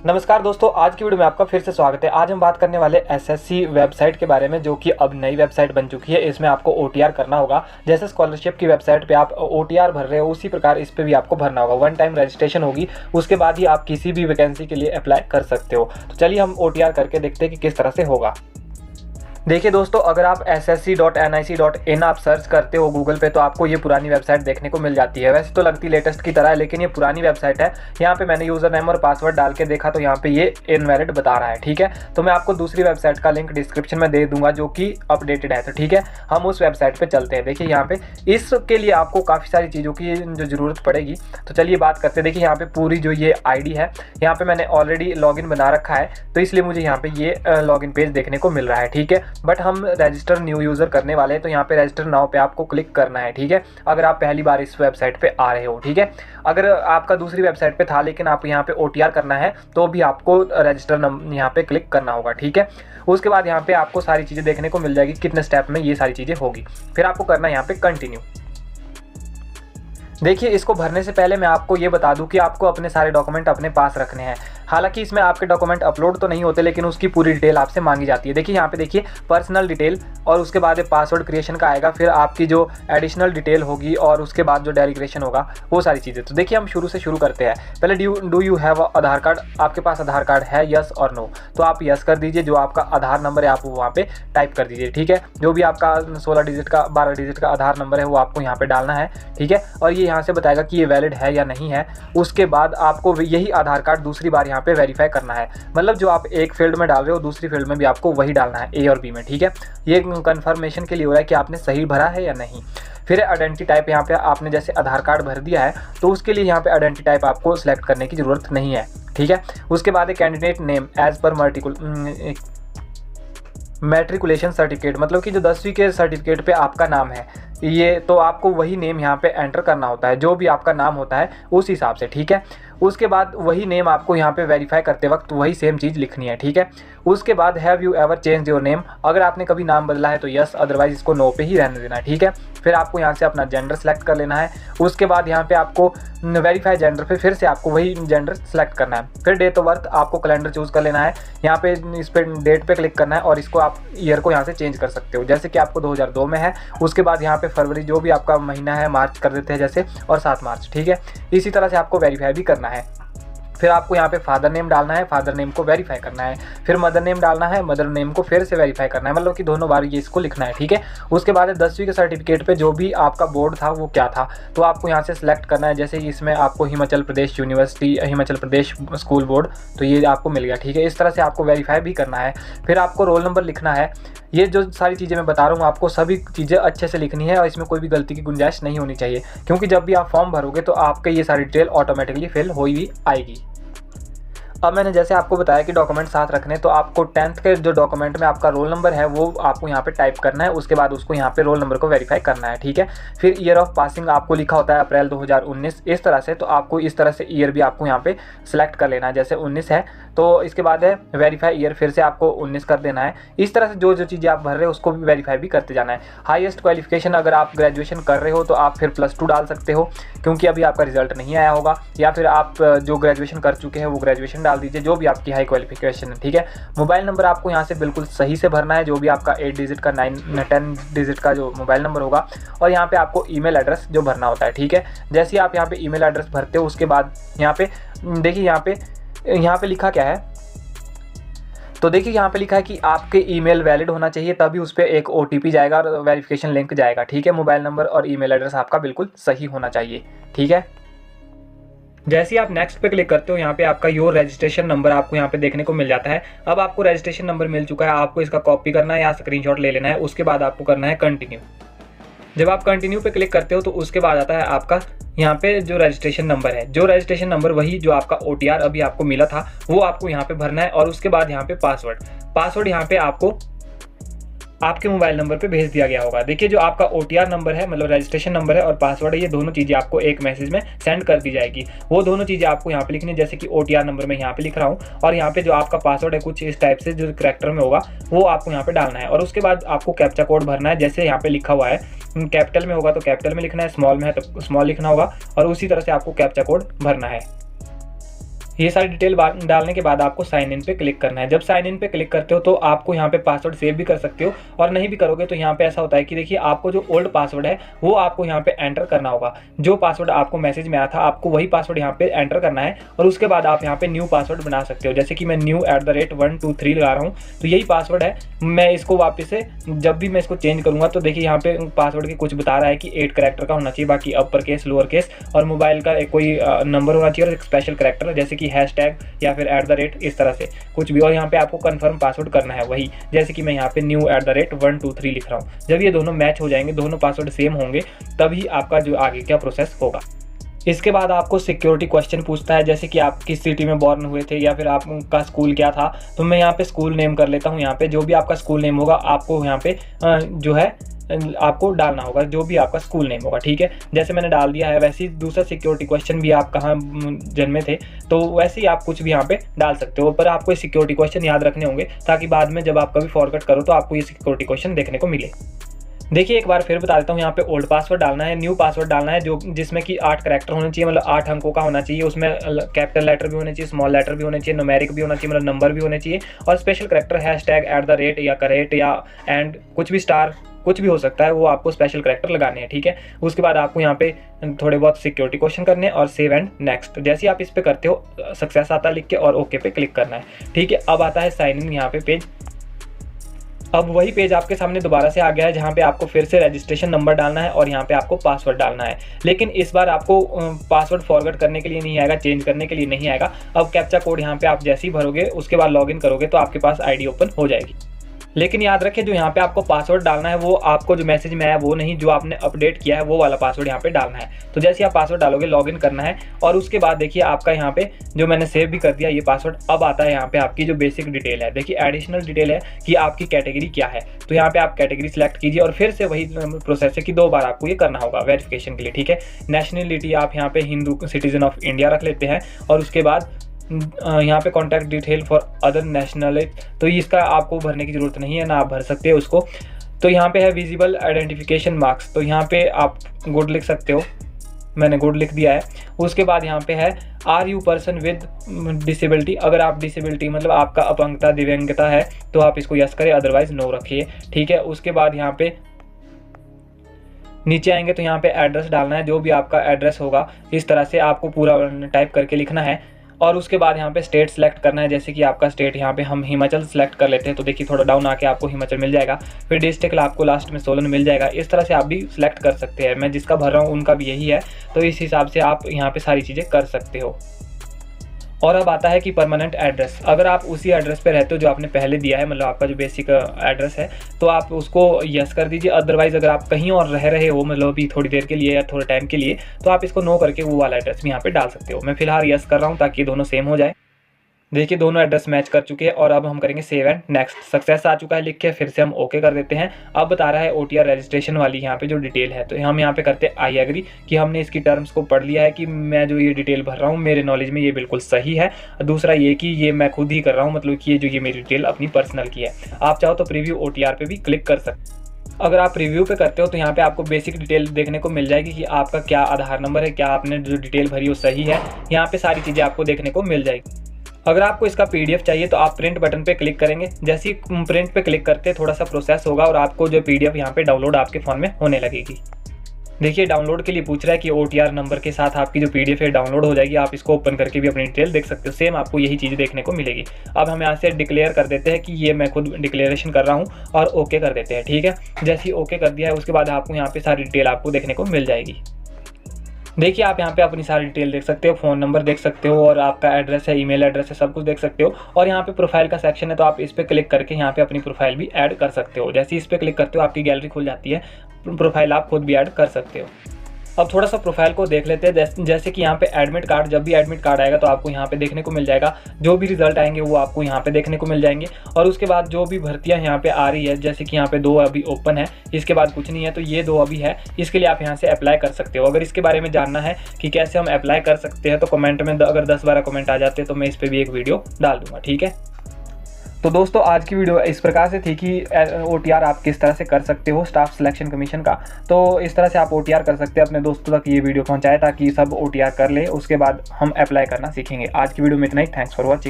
नमस्कार दोस्तों, आज की वीडियो में आपका फिर से स्वागत है। आज हम बात करने वाले एसएससी वेबसाइट के बारे में, जो कि अब नई वेबसाइट बन चुकी है। इसमें आपको ओटीआर करना होगा। जैसे स्कॉलरशिप की वेबसाइट पे आप ओटीआर भर रहे हो, उसी प्रकार इस पे भी आपको भरना होगा। वन टाइम रजिस्ट्रेशन होगी, उसके बाद ही आप किसी भी वैकेंसी के लिए अप्लाई कर सकते हो। तो चलिए हम ओटीआर करके देखते हैं कि किस तरह से होगा। देखिए दोस्तों, अगर आप ssc.nic.in आप सर्च करते हो गूगल पे, तो आपको ये पुरानी वेबसाइट देखने को मिल जाती है। वैसे तो लगती लेटेस्ट की तरह है, लेकिन ये पुरानी वेबसाइट है। यहाँ पे मैंने यूज़र नेम और पासवर्ड डाल के देखा तो यहाँ पे ये इनवैलिड बता रहा है। ठीक है, तो मैं आपको दूसरी वेबसाइट का लिंक डिस्क्रिप्शन में दे दूंगा जो कि अपडेटेड है। तो ठीक है, हम उस वेबसाइट पर चलते हैं। देखिए यहाँ पे इसके लिए आपको काफ़ी सारी चीज़ों की जो ज़रूरत पड़ेगी। तो चलिए बात करते हैं। देखिए यहाँ पे पूरी जो ये ID है, यहाँ पे मैंने ऑलरेडी लॉगिन बना रखा है, तो इसलिए मुझे यहाँ पे ये लॉगिन पेज देखने को मिल रहा है। ठीक है, बट हम रजिस्टर न्यू यूज़र करने वाले हैं, तो यहाँ पे रजिस्टर नाउ पे आपको क्लिक करना है। ठीक है, अगर आप पहली बार इस वेबसाइट पे आ रहे हो। ठीक है, अगर आपका दूसरी वेबसाइट पे था लेकिन आप यहाँ पे ओटीआर करना है, तो भी आपको रजिस्टर यहाँ पे क्लिक करना होगा। ठीक है, उसके बाद यहाँ पे आपको सारी चीज़ें देखने को मिल जाएगी, कितने स्टेप में ये सारी चीज़ें होगी। फिर आपको करना है यहाँ पे कंटिन्यू। देखिए, इसको भरने से पहले मैं आपको ये बता दूं कि आपको अपने सारे डॉक्यूमेंट अपने पास रखने हैं। हालांकि इसमें आपके डॉक्यूमेंट अपलोड तो नहीं होते, लेकिन उसकी पूरी डिटेल आपसे मांगी जाती है। देखिए यहाँ पे देखिए पर्सनल डिटेल, और उसके बाद पासवर्ड क्रिएशन का आएगा, फिर आपकी जो एडिशनल डिटेल होगी, और उसके बाद जो डेलीग्रेशन होगा, वो सारी चीज़ें। तो देखिए हम शुरू से शुरू करते हैं। पहले do you have Aadhaar card, आपके पास आधार कार्ड है, यस और नो। तो आप यस कर दीजिए। जो आपका आधार नंबर है आप वहाँ पे टाइप कर दीजिए। ठीक है, जो भी आपका 16 डिजिट का 12 डिजिट का आधार नंबर है वो आपको यहाँ पे डालना है। ठीक है, और ये यहाँ से बताएगा कि ये वैलिड है या नहीं है। उसके बाद आपको यही आधार कार्ड दूसरी बार यहाँ पे वेरीफाई करना है। मतलब जो आप एक फील्ड में डाल रहे हो, दूसरी फील्ड में भी आपको वही डालना है, ए और बी में। ठीक है, ये कंफर्मेशन के लिए हो रहा है कि आपने सही भरा है या नहीं। फिर आइडेंटिटी टाइप, यहाँ पे आपने जैसे आधार कार्ड भर दिया है, तो उसके लिए यहाँ पे आइडेंटिटी टाइप आपको सिलेक्ट करने की जरूरत नहीं है। ठीक है, उसके बाद candidate name as per matriculation certificate, मतलब कि जो 10वीं के सर्टिफिकेट पे आपका नाम है, ये तो आपको वही नेम यहाँ पे एंटर करना होता है, जो भी आपका नाम होता है उस हिसाब से। ठीक है, उसके बाद वही नेम आपको यहाँ पे वेरीफाई करते वक्त वही सेम चीज़ लिखनी है। ठीक है, उसके बाद have you ever change your name, अगर आपने कभी नाम बदला है तो यस, अदरवाइज इसको नो पे ही रहने देना है। ठीक है, फिर आपको यहाँ से अपना जेंडर सेलेक्ट कर लेना है। उसके बाद यहाँ पे आपको वेरीफाई जेंडर पे फिर से आपको वही जेंडर सेलेक्ट करना है। फिर डेट ऑफ बर्थ आपको कैलेंडर चूज़ कर लेना है। यहाँ पे इस पर डेट पे क्लिक करना है, और इसको आप ईयर को यहाँ से चेंज कर सकते हो। जैसे कि आपको 2002 में है, उसके बाद यहाँ पे फरवरी जो भी आपका महीना है मार्च कर देते हैं जैसे, और 7 मार्च। ठीक है, इसी तरह से आपको वेरीफाई भी करना है। फिर आपको यहाँ पे फादर नेम डालना है, फादर नेम को वेरीफाई करना है। फिर मदर नेम डालना है, मदर नेम को फिर से वेरीफाई करना है, मतलब कि दोनों बार ये इसको लिखना है। ठीक है, उसके बाद 10वीं के सर्टिफिकेट पे जो भी आपका बोर्ड था वो क्या था, तो आपको यहाँ से सिलेक्ट करना है। जैसे इसमें आपको Himachal Pradesh university, Himachal Pradesh school board, तो ये आपको मिल गया। ठीक है, इस तरह से आपको वेरीफाई भी करना है। फिर आपको रोल नंबर लिखना है। ये जो सारी चीज़ें मैं बता रहा हूँ आपको सभी चीज़ें अच्छे से लिखनी है, और इसमें कोई भी गलती की गुंजाइश नहीं होनी चाहिए, क्योंकि जब भी आप फॉर्म भरोगे तो आपके ये सारी डिटेल ऑटोमेटिकली फिल हो ही आएगी। अब मैंने जैसे आपको बताया कि डॉक्यूमेंट साथ रखने, तो आपको 10th के जो डॉक्यूमेंट में आपका रोल नंबर है वो आपको यहाँ पे टाइप करना है। उसके बाद उसको यहाँ पे रोल नंबर को वेरीफाई करना है। ठीक है, फिर ईयर ऑफ पासिंग आपको लिखा होता है अप्रैल 2019, इस तरह से। तो आपको इस तरह से ईयर भी आपको यहाँ पे सिलेक्ट कर लेना है। जैसे 19 है तो इसके बाद है वेरीफाई ईयर, फिर से आपको 19 कर देना है। इस तरह से जो जो चीज़ें आप भर रहे हो उसको भी वेरीफाई भी करते जाना है। हाईएस्ट क्वालिफिकेशन, अगर आप ग्रेजुएशन कर रहे हो तो आप फिर +2 डाल सकते हो, क्योंकि अभी आपका रिजल्ट नहीं आया होगा। या फिर आप जो ग्रेजुएशन कर चुके हैं वो ग्रेजुएशन डाल दीजिए, जो भी आपकी हाई क्वालिफिकेशन है। ठीक है, मोबाइल नंबर आपको यहाँ से बिल्कुल सही से भरना है, जो भी आपका 8 डिजिट का 10 डिजिट का जो मोबाइल नंबर होगा। और यहाँ पे आपको ईमेल एड्रेस जो भरना होता है। ठीक है, जैसे ही आप यहाँ पे ईमेल एड्रेस भरते हो, उसके बाद यहाँ पे देखिए यहाँ पे लिखा क्या है, तो देखिए यहाँ पे लिखा है कि आपके ईमेल वैलिड होना चाहिए, तभी उस पर एक OTP जाएगा और वेरिफिकेशन लिंक जाएगा। ठीक है, मोबाइल नंबर और ईमेल एड्रेस आपका बिल्कुल सही होना चाहिए। ठीक है, जैसे ही आप नेक्स्ट पे क्लिक करते हो, यहाँ पे आपका योर रजिस्ट्रेशन नंबर आपको यहाँ पे देखने को मिल जाता है। अब आपको रजिस्ट्रेशन नंबर मिल चुका है, आपको इसका कॉपी करना है या स्क्रीनशॉट ले लेना है। उसके बाद आपको करना है कंटिन्यू। जब आप कंटिन्यू पे क्लिक करते हो तो उसके बाद आता है आपका यहाँ पे जो रजिस्ट्रेशन नंबर है। जो रजिस्ट्रेशन नंबर वही जो आपका OTR अभी आपको मिला था वो आपको यहाँ पे भरना है, और उसके बाद यहाँ पे पासवर्ड यहाँ पे आपको आपके मोबाइल नंबर पे भेज दिया गया होगा। देखिए, जो आपका OTR नंबर है, मतलब रजिस्ट्रेशन नंबर है, और पासवर्ड है, ये दोनों चीज़ें आपको एक मैसेज में सेंड कर दी जाएगी। वो दोनों चीज़ें आपको यहाँ पे लिखनी है। जैसे कि OTR नंबर मैं यहाँ पे लिख रहा हूँ, और यहाँ पे जो आपका पासवर्ड है कुछ इस टाइप से जो करैक्टर में होगा वो आपको यहाँ पे डालना है। और उसके बाद आपको कैप्चा कोड भरना है। जैसे यहाँ पे लिखा हुआ है, कैपिटल में होगा तो कैपिटल में लिखना है, स्मॉल में है तो स्मॉल लिखना होगा, और उसी तरह से आपको कैप्चा कोड भरना है। ये सारी डिटेल डालने के बाद आपको साइन इन पे क्लिक करना है। जब साइन इन पे क्लिक करते हो तो आपको यहाँ पे पासवर्ड सेव भी कर सकते हो, और नहीं भी करोगे तो यहाँ पे ऐसा होता है कि देखिए आपको जो ओल्ड पासवर्ड है वो आपको यहाँ पे एंटर करना होगा। जो पासवर्ड आपको मैसेज में आया था आपको वही पासवर्ड यहाँ पे एंटर करना है, और उसके बाद आप यहाँ पे न्यू पासवर्ड बना सकते हो। जैसे कि मैं new@123 लगा रहा हूँ, तो यही पासवर्ड है। मैं इसको वापस से जब भी मैं इसको चेंज करूँगा तो देखिए यहाँ पे पासवर्ड की कुछ बता रहा है कि 8 कैरेक्टर का होना चाहिए, बाकी अपर केस, लोअर केस, और मोबाइल का कोई नंबर होना चाहिए और एक स्पेशल कैरेक्टर जैसे कि हैशटैग या फिर @ इस तरह से कुछ भी। और यहाँ पे आपको कंफर्म पासवर्ड करना है वही, जैसे कि मैं यहाँ पे new@123 लिख रहा हूँ। जब ये दोनों मैच हो जाएंगे, दोनों पासवर्ड सेम होंगे, तभी आपका जो आगे क्या प्रोसेस होगा। इसके बाद आपको सिक्योरिटी क्वेश्चन पूछता है, जैसे कि आप किस सिटी में बॉर्न हुए थे या फिर आपका स्कूल क्या था। तो मैं यहाँ पे स्कूल नेम कर लेता हूँ। यहाँ पे जो भी आपका स्कूल नेम होगा आपको यहाँ पे जो है आपको डालना होगा, जो भी आपका स्कूल नेम होगा, ठीक है। जैसे मैंने डाल दिया है, वैसे ही दूसरा सिक्योरिटी क्वेश्चन भी आप कहाँ जन्मे थे, तो वैसे ही आप कुछ भी यहाँ पे डाल सकते हो। पर आपको ये सिक्योरिटी क्वेश्चन याद रखने होंगे ताकि बाद में जब आप कभी फॉरगेट करो तो आपको ये सिक्योरिटी क्वेश्चन देखने को मिले। देखिए एक बार फिर बता देता हूँ, यहाँ पे ओल्ड पासवर्ड डालना है, न्यू पासवर्ड डालना है, जो जिसमें कि 8 कैरेक्टर होने चाहिए, मतलब 8 अंकों का होना चाहिए। उसमें कैपिटल लेटर भी होने चाहिए, स्मॉल लेटर भी होने चाहिए, न्यूमेरिक भी होना चाहिए, मतलब नंबर भी होने चाहिए, और स्पेशल कैरेक्टर हैशटैग @ या करेक्ट या एंड कुछ भी स्टार कुछ भी हो सकता है, वो आपको स्पेशल कैरेक्टर लगाने हैं, ठीक है। उसके बाद आपको यहाँ पे थोड़े बहुत सिक्योरिटी क्वेश्चन करने हैं और सेव एंड नेक्स्ट। जैसे आप इस पे करते हो सक्सेस आता है लिख के, और ओके पे क्लिक करना है, ठीक है। अब आता है साइन इन यहाँ पे पेज। अब वही पेज आपके सामने दोबारा से आ गया है, जहाँ पे आपको फिर से रजिस्ट्रेशन नंबर डालना है और यहाँ पे आपको पासवर्ड डालना है। लेकिन इस बार आपको पासवर्ड फॉरवर्ड करने के लिए नहीं आएगा, चेंज करने के लिए नहीं आएगा। अब कैप्चा कोड यहाँ पे आप जैसे ही भरोगे उसके बाद लॉगिन करोगे तो आपके पास आईडी ओपन हो जाएगी। लेकिन याद रखें, जो यहाँ पे आपको पासवर्ड डालना है वो आपको जो मैसेज में आया वो नहीं, जो आपने अपडेट किया है वो वाला पासवर्ड यहाँ पे डालना है। तो जैसे आप पासवर्ड डालोगे लॉगिन करना है, और उसके बाद देखिए आपका यहाँ पे जो मैंने सेव भी कर दिया ये पासवर्ड। अब आता है यहाँ पे आपकी जो बेसिक डिटेल है, देखिए एडिशनल डिटेल है कि आपकी कैटेगरी क्या है। तो यहाँ पे आप कैटेगरी सिलेक्ट कीजिए और फिर से वही प्रोसेस है कि 2 बार आपको ये करना होगा वेरिफिकेशन के लिए, ठीक है। नेशनलिटी आप यहाँ पे हिंदू सिटीजन ऑफ इंडिया रख लेते हैं, और उसके बाद यहाँ पे contact detail for other nationality, तो इसका आपको भरने की ज़रूरत नहीं है, ना आप भर सकते हो उसको। तो यहाँ पे है विजिबल आइडेंटिफिकेशन मार्क्स, तो यहाँ पे आप गुड लिख सकते हो, मैंने गुड लिख दिया है। उसके बाद यहाँ पे है are you person with disability, अगर आप डिसेबिलिटी मतलब आपका अपंगता दिव्यांगता है तो आप इसको यस करें, अदरवाइज नो रखिए, ठीक है। उसके बाद यहाँ पे नीचे आएंगे तो यहाँ पे एड्रेस डालना है, जो भी आपका एड्रेस होगा इस तरह से आपको पूरा टाइप करके लिखना है। और उसके बाद यहाँ पे स्टेट सेलेक्ट करना है, जैसे कि आपका स्टेट यहाँ पे हम हिमाचल सेलेक्ट कर लेते हैं, तो देखिए थोड़ा डाउन आके आपको हिमाचल मिल जाएगा। फिर डिस्ट्रिक्ट आपको लास्ट में सोलन मिल जाएगा। इस तरह से आप भी सिलेक्ट कर सकते हैं। मैं जिसका भर रहा हूँ उनका भी यही है, तो इस हिसाब से आप यहाँ पे सारी चीज़ें कर सकते हो। और अब आता है कि परमानेंट एड्रेस, अगर आप उसी एड्रेस पे रहते हो जो आपने पहले दिया है, मतलब आपका जो बेसिक एड्रेस है, तो आप उसको यस कर दीजिए। अदरवाइज अगर आप कहीं और रह रहे हो, मतलब अभी थोड़ी देर के लिए या थोड़े टाइम के लिए, तो आप इसको नो करके वो वाला एड्रेस भी यहाँ पे डाल सकते हो। मैं फिलहाल यस कर रहा हूँ ताकि दोनों सेम हो जाए। देखिए दोनों एड्रेस मैच कर चुके हैं, और अब हम करेंगे सेव एंड नेक्स्ट। सक्सेस आ चुका है लिख के, फिर से हम ओके कर देते हैं। अब बता रहा है OTR रजिस्ट्रेशन वाली यहाँ पे जो डिटेल है, तो हम यहाँ पे करते हैं आई एग्री कि हमने इसकी टर्म्स को पढ़ लिया है कि मैं जो ये डिटेल भर रहा हूँ मेरे नॉलेज में ये बिल्कुल सही है। दूसरा ये कि ये मैं खुद ही कर रहा हूँ, मतलब कि ये जो ये मेरी डिटेल अपनी पर्सनल की है। आप चाहो तो प्रीव्यू OTR पे भी क्लिक कर सकते। अगर आप रिव्यू पे करते हो तो यहाँ पे आपको बेसिक डिटेल देखने को मिल जाएगी कि आपका क्या आधार नंबर है, क्या आपने जो डिटेल भरी वो सही है। यहाँ पे सारी चीज़ें आपको देखने को मिल जाएगी। अगर आपको इसका PDF चाहिए तो आप प्रिंट बटन पे क्लिक करेंगे। जैसे ही प्रिंट पे क्लिक करते थोड़ा सा प्रोसेस होगा और आपको जो PDF यहाँ पे डाउनलोड आपके फ़ोन में होने लगेगी। देखिए डाउनलोड के लिए पूछ रहा है कि OTR नंबर के साथ आपकी जो PDF है डाउनलोड हो जाएगी। आप इसको ओपन करके भी अपनी डिटेल देख सकते हो। सेम आपको यही चीज़ देखने को मिलेगी। अब हम यहाँ से डिक्लेयर कर देते हैं कि ये मैं खुद डिक्लेरेशन कर रहा हूँ, और ओके कर देते हैं, ठीक है। जैसे ही ओके कर दिया है उसके बाद आपको यहाँ पे सारी डिटेल आपको देखने को मिल जाएगी। देखिए आप यहाँ पे अपनी सारी डिटेल देख सकते हो, फ़ोन नंबर देख सकते हो, और आपका एड्रेस है, ईमेल एड्रेस है, सब कुछ देख सकते हो। और यहाँ पे प्रोफाइल का सेक्शन है, तो आप इस पर क्लिक करके यहाँ पे अपनी प्रोफाइल भी ऐड कर सकते हो। जैसे इस पर क्लिक करते हो आपकी गैलरी खुल जाती है, प्रोफाइल आप खुद भी ऐड कर सकते हो। अब थोड़ा सा प्रोफाइल को देख लेते हैं। जैसे कि यहाँ पे एडमिट कार्ड, जब भी एडमिट कार्ड आएगा तो आपको यहाँ पे देखने को मिल जाएगा। जो भी रिजल्ट आएंगे वो आपको यहाँ पे देखने को मिल जाएंगे। और उसके बाद जो भी भर्तियाँ यहाँ पे आ रही है, जैसे कि यहाँ पे 2 अभी ओपन है, इसके बाद कुछ नहीं है, तो ये 2 अभी है। इसके लिए आप यहाँ से अप्लाई कर सकते हो। अगर इसके बारे में जानना है कि कैसे हम अप्लाई कर सकते हैं तो कमेंट में अगर 10-12 कमेंट आ जाते हैं तो मैं इस पर भी एक वीडियो डाल दूँगा, ठीक है। तो दोस्तों आज की वीडियो इस प्रकार से थी कि OTR आप किस तरह से कर सकते हो स्टाफ सिलेक्शन कमीशन का। तो इस तरह से आप OTR कर सकते हैं, अपने दोस्तों तक ये वीडियो पहुंचाए ताकि सब OTR कर ले, उसके बाद हम अप्लाई करना सीखेंगे। आज की वीडियो में इतना ही। Thanks for watching.